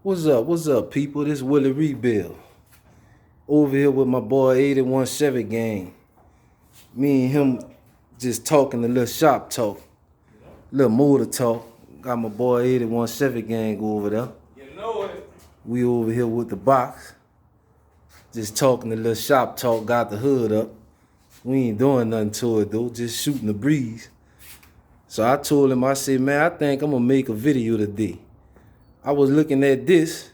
What's up? What's up, people? This Willie Rebuild. Over here with my boy 81 Chevy gang. Me and him just talking a little shop talk. Little motor talk. Got my boy 81 Chevy gang over there. You know it. We over here with the box. Just talking a little shop talk. Got the hood up. We ain't doing nothing to it though. Just shooting the breeze. So I told him, I said, man, I think I'm gonna make a video today. I was looking at this,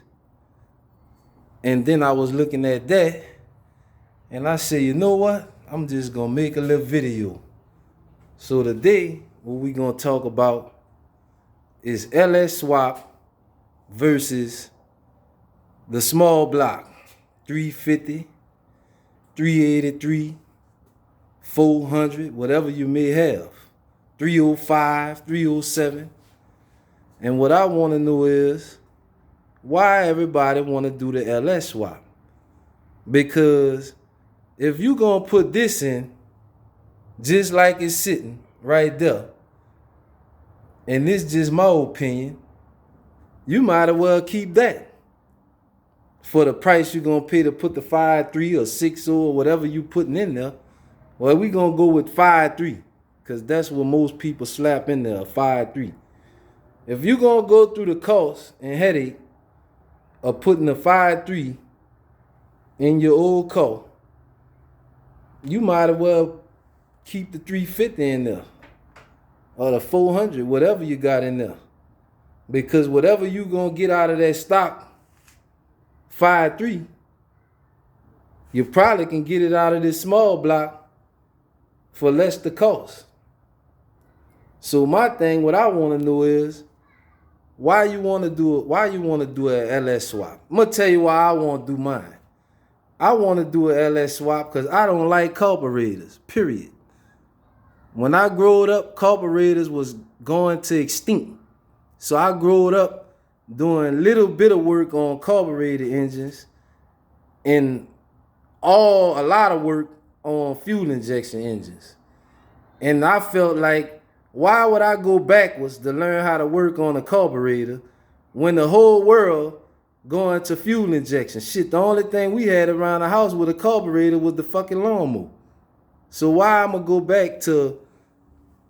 and then I was looking at that, and I said, you know what? I'm just gonna make a little video. So today, what we gonna talk about is LS Swap versus the small block, 350, 383, 400, whatever you may have, 305, 307. And what I want to know is why everybody want to do the LS swap. Because if you going to put this in just like it's sitting right there, and this just my opinion, you might as well keep that for the price you're going to pay to put the 5.3 or 6.0 or whatever you putting in there. Well, we going to go with 5.3 because that's what most people slap in there, 5.3. If you're going to go through the cost and headache of putting a 5.3 in your old car, you might as well keep the 350 in there or the 400, whatever you got in there. Because whatever you're going to get out of that stock 5.3, you probably can get it out of this small block for less the cost. So my thing, what I want to know is, why you want to do it? Why you want to do an LS swap? I'm gonna tell you why I want to do mine. I want to do an LS swap because I don't like carburetors. Period. When I growed up, carburetors was going to extinct. So I growed up doing little bit of work on carburetor engines and a lot of work on fuel injection engines. And I felt like, why would I go backwards to learn how to work on a carburetor when the whole world going to fuel injection? Shit, the only thing we had around the house with a carburetor was the fucking lawnmower. So why I'm gonna go back to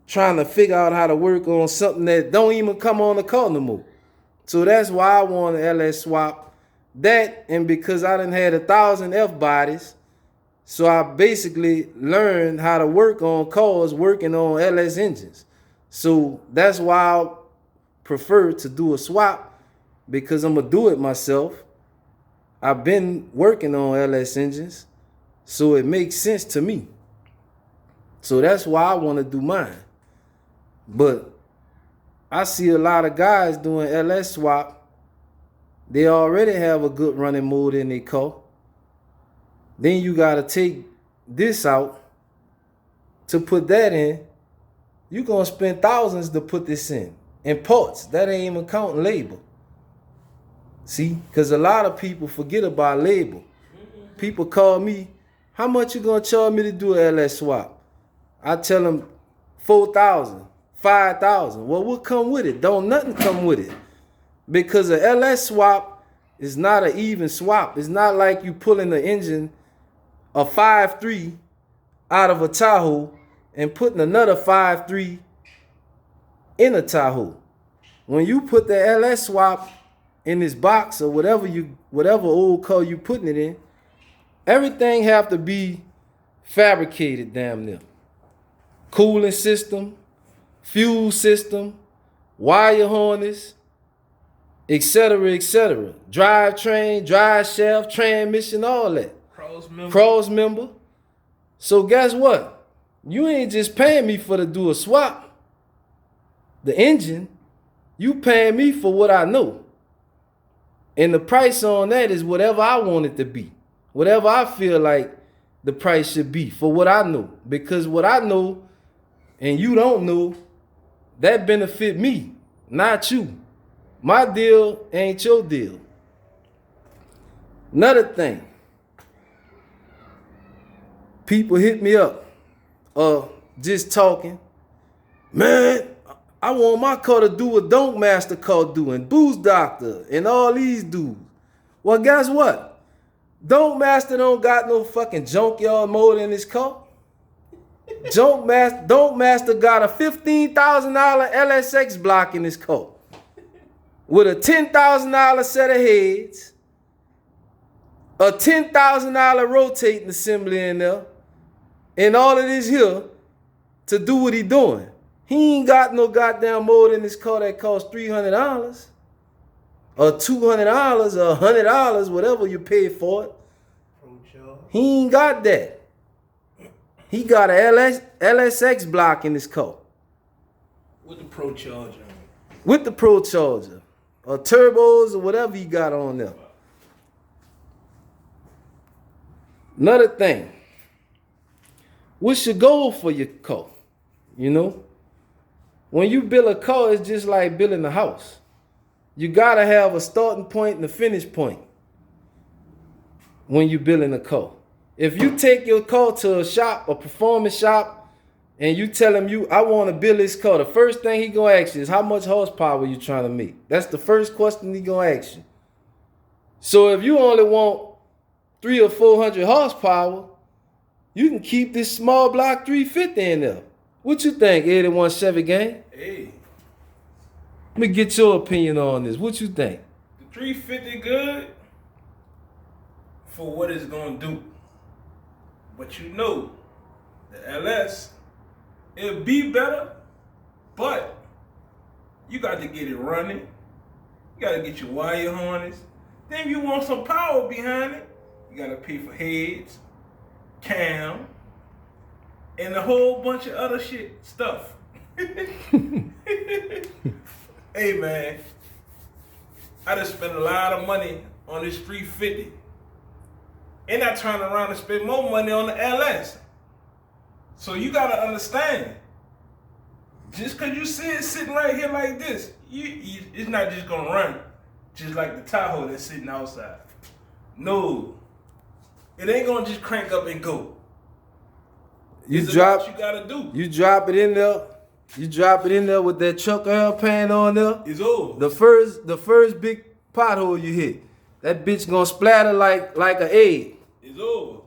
trying to figure out how to work on something that don't even come on the car no more? So that's why I want an LS swap. That, and because I done had 1,000 F bodies, so I basically learned how to work on cars working on LS engines. So that's why I prefer to do a swap, because I'm going to do it myself. I've been working on LS engines, so it makes sense to me. So that's why I want to do mine. But I see a lot of guys doing LS swap. They already have a good running motor in their car. Then you got to take this out to put that in. You're going to spend thousands to put this in. And parts, that ain't even counting labor. See, because a lot of people forget about labor. People call me, how much you going to charge me to do an LS swap? I tell them 4,000, 5,000. Well, what come with it? Don't nothing come with it. Because a LS swap is not an even swap. It's not like you pulling the engine, a 5.3 out of a Tahoe and putting another 5.3 in a Tahoe. When you put the LS swap in this box or whatever old car you putting it in, everything have to be fabricated damn near. Cooling system, fuel system, wire harness, etc., etc. Drivetrain, drive shaft, transmission, all that. Cross member. So guess what? You ain't just paying me for to do a swap. The engine, you paying me for what I know. And the price on that is whatever I want it to be. Whatever I feel like the price should be for what I know. Because what I know and you don't know, that benefit me, not you. My deal ain't your deal. Another thing. People hit me up, just talking. Man, I want my car to do what Don't Master car do, and Boost Doctor, and all these dudes. Well, guess what? Don't Master don't got no fucking junkyard motor in his car. Don't Master got a $15,000 LSX block in his car with a $10,000 set of heads, a $10,000 rotating assembly in there, and all of this here to do what he doing. He ain't got no goddamn motor in his car that costs $300 or $200 or $100, whatever you pay for it. He ain't got that. He got a LSX block in his car. With the Pro Charger. With the Pro Charger. Or turbos or whatever he got on there. Another thing. What's your goal for your car? You know? When you build a car, it's just like building a house. You gotta have a starting point and a finish point when you're building a car. If you take your car to a shop, a performance shop, and you tell him I want to build this car, the first thing he gonna ask you is how much horsepower you trying to make. That's the first question he gonna ask you. So if you only want 300 or 400 horsepower, you can keep this small block 350 in there. What you think, 81 Chevy gang? Hey. Let me get your opinion on this. What you think? The 350 good for what it's gonna do. But you know, the LS, it'll be better, but you got to get it running. You got to get your wire harness. Then if you want some power behind it, you got to pay for heads, cam, and a whole bunch of other stuff. Hey man, I just spent a lot of money on this 350. And I turn around and spend more money on the LS. So you gotta understand, just cause you see it sitting right here like this, it's not just gonna run just like the Tahoe that's sitting outside. No, it ain't gonna just crank up and go. You drop what you gotta do. You drop it in there. You drop it in there with that Chuck Earl pan on there. It's over. The first big pothole you hit, that bitch gonna splatter like an egg. It's over.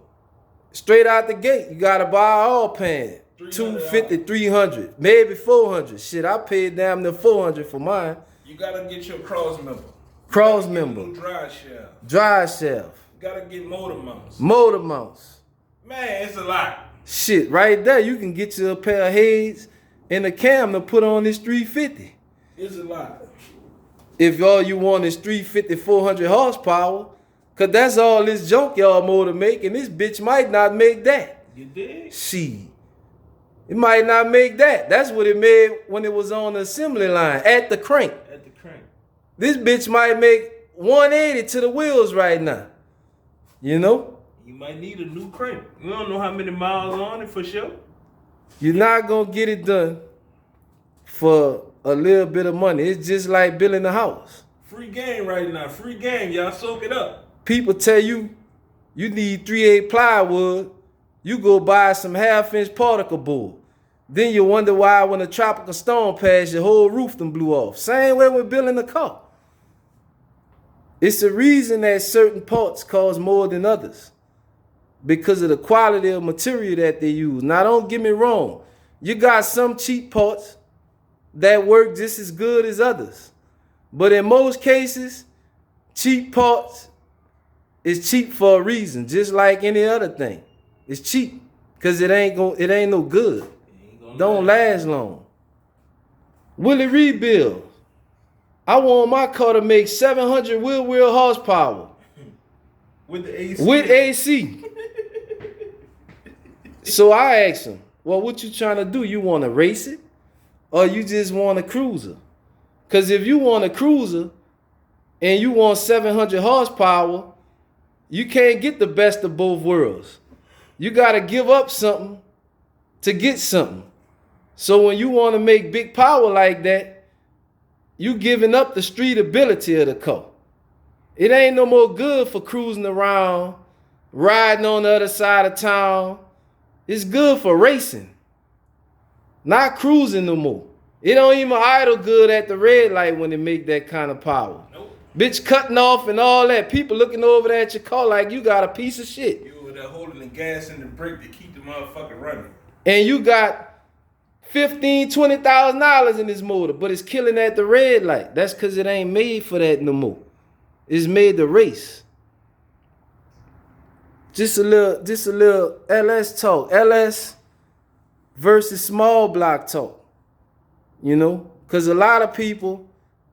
Straight out the gate, you gotta buy all pan. $250, $300, maybe $400. Shit, I paid damn near $400 for mine. You gotta get your cross member. Cross member. Drive shaft. Drive shaft. You gotta get motor mounts. Motor mounts. Man, it's a lot. Shit, right there, you can get you a pair of heads and a cam to put on this 350. It's a lot. If all you want is 350, 400 horsepower, cause that's all this junkyard motor make, and this bitch might not make that. You dig? Shit. It might not make that. That's what it made when it was on the assembly line, at the crank. At the crank. This bitch might make 180 to the wheels right now. You know? You might need a new crank. You don't know how many miles on it for sure. You're not gonna get it done for a little bit of money. It's just like building a house. Free game right now. Free game. Y'all soak it up. People tell you need 3/8 plywood. You go buy some 1/2-inch particle board. Then you wonder why when a tropical storm passed, your whole roof done blew off. Same way with building a car. It's the reason that certain parts cost more than others. Because of the quality of material that they use. Now, don't get me wrong. You got some cheap parts that work just as good as others. But in most cases, cheap parts is cheap for a reason, just like any other thing. It's cheap because it ain't no good. Don't last long. Will it rebuild? I want my car to make 700 wheel horsepower. With the AC. With AC. So I asked him, well, what you trying to do? You want to race it? Or you just want a cruiser? Because if you want a cruiser and you want 700 horsepower, you can't get the best of both worlds. You got to give up something to get something. So when you want to make big power like that, you giving up the street ability of the car. It ain't no more good for cruising around, riding on the other side of town. It's good for racing, not cruising no more. It don't even idle good at the red light when it make that kind of power. Nope. Bitch cutting off and all that. People looking over there at your car like you got a piece of shit. You were there holding the gas and the brake to keep the motherfucker running. And you got $15,000-$20,000 in this motor, but it's killing at the red light. That's because it ain't made for that no more. It's made to race. Just a little LS talk. LS versus small block talk. You know? Because a lot of people,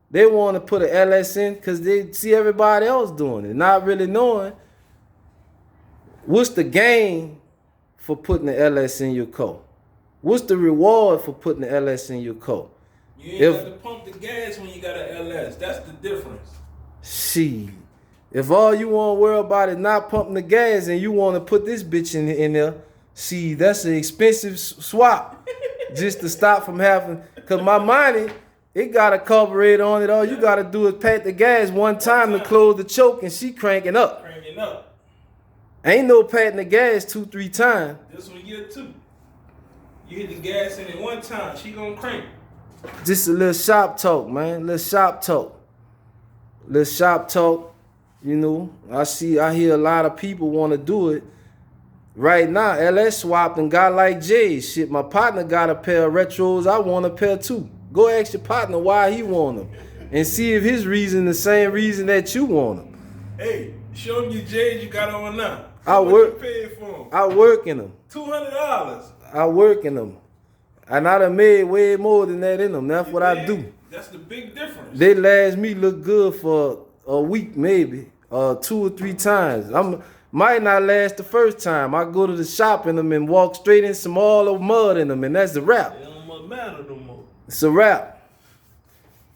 they want to put an LS in because they see everybody else doing it, not really knowing what's the gain for putting the LS in your car. What's the reward for putting the LS in your car? You ain't got to pump the gas when you got an LS. That's the difference. See, if all you want to worry about is not pumping the gas and you want to put this bitch in there, see, that's an expensive swap just to stop from having. Because my money, it got a carburetor on it. All you got to do is pat the gas one time to close the choke and she cranking up. Cranking up. Ain't no patting the gas 2-3 times. This one year 2. You hit the gas in it one time, she gonna crank. Just a little shop talk, man. Little shop talk. Little shop talk. You know, I hear a lot of people want to do it. Right now, LS swapped and got like Jay. Shit, my partner got a pair of retros. I want a pair too. Go ask your partner why he want them. And see if his reason the same reason that you want them. Hey, show me your J's you got on now. I work. Paid for them? I work in them. $200. I work in them. And I done made way more than that in them. That's what I do. That's the big difference. They last me look good for a week maybe. 2 or 3 times. Might not last the first time. I go to the shop in them and walk straight in some all of mud in them, and that's a wrap. It don't much matter no more. It's a wrap.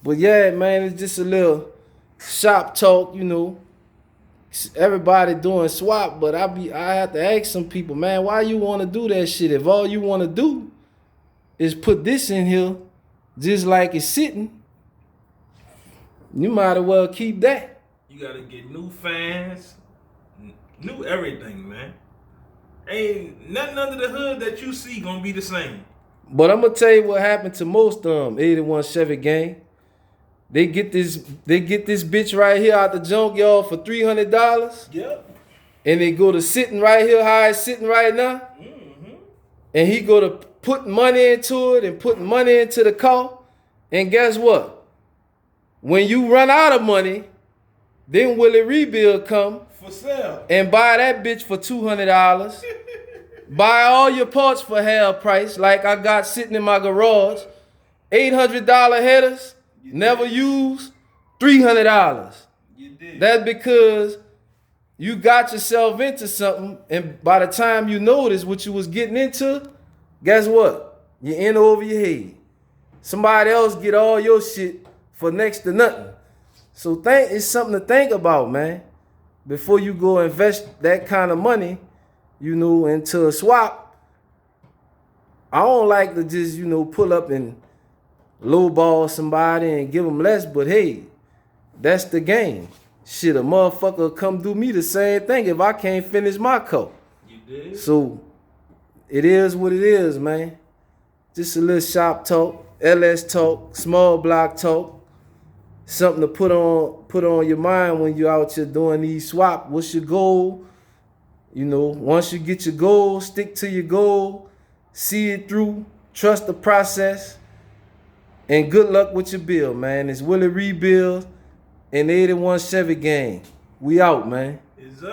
But yeah, man, it's just a little shop talk, you know. Everybody doing swap, but I have to ask some people, man, why you want to do that shit? If all you want to do is put this in here just like it's sitting, you might as well keep that. You gotta get new fans, new everything, man. Ain't nothing under the hood that you see gonna be the same. But I'm gonna tell you what happened to most of them 81 Chevy gang. They get this bitch right here out the junkyard for $300. Yep. And they go to sitting right here, how it's sitting right now. Mm-hmm. And he go to put money into it and putting money into the car. And guess what? When you run out of money, then Willie Rebuild come for sale and buy that bitch for $200. Buy all your parts for half price, like I got sitting in my garage. $800 headers, never used, $300. You did. That's because you got yourself into something, and by the time you notice what you was getting into, guess what? You're in over your head. Somebody else get all your shit for next to nothing. So it's something to think about, man. Before you go invest that kind of money, you know, into a swap. I don't like to just, you know, pull up and lowball somebody and give them less, but hey, that's the game. Shit, a motherfucker come do me the same thing if I can't finish my car. You did? So it is what it is, man. Just a little shop talk, LS talk, small block talk. Something to put on your mind when you're out here doing these swap. What's your goal? You know, once you get your goal, stick to your goal, see it through, trust the process, and good luck with your build, man. It's Willie Rebuild and 81 Chevy gang. We out, man. It's up.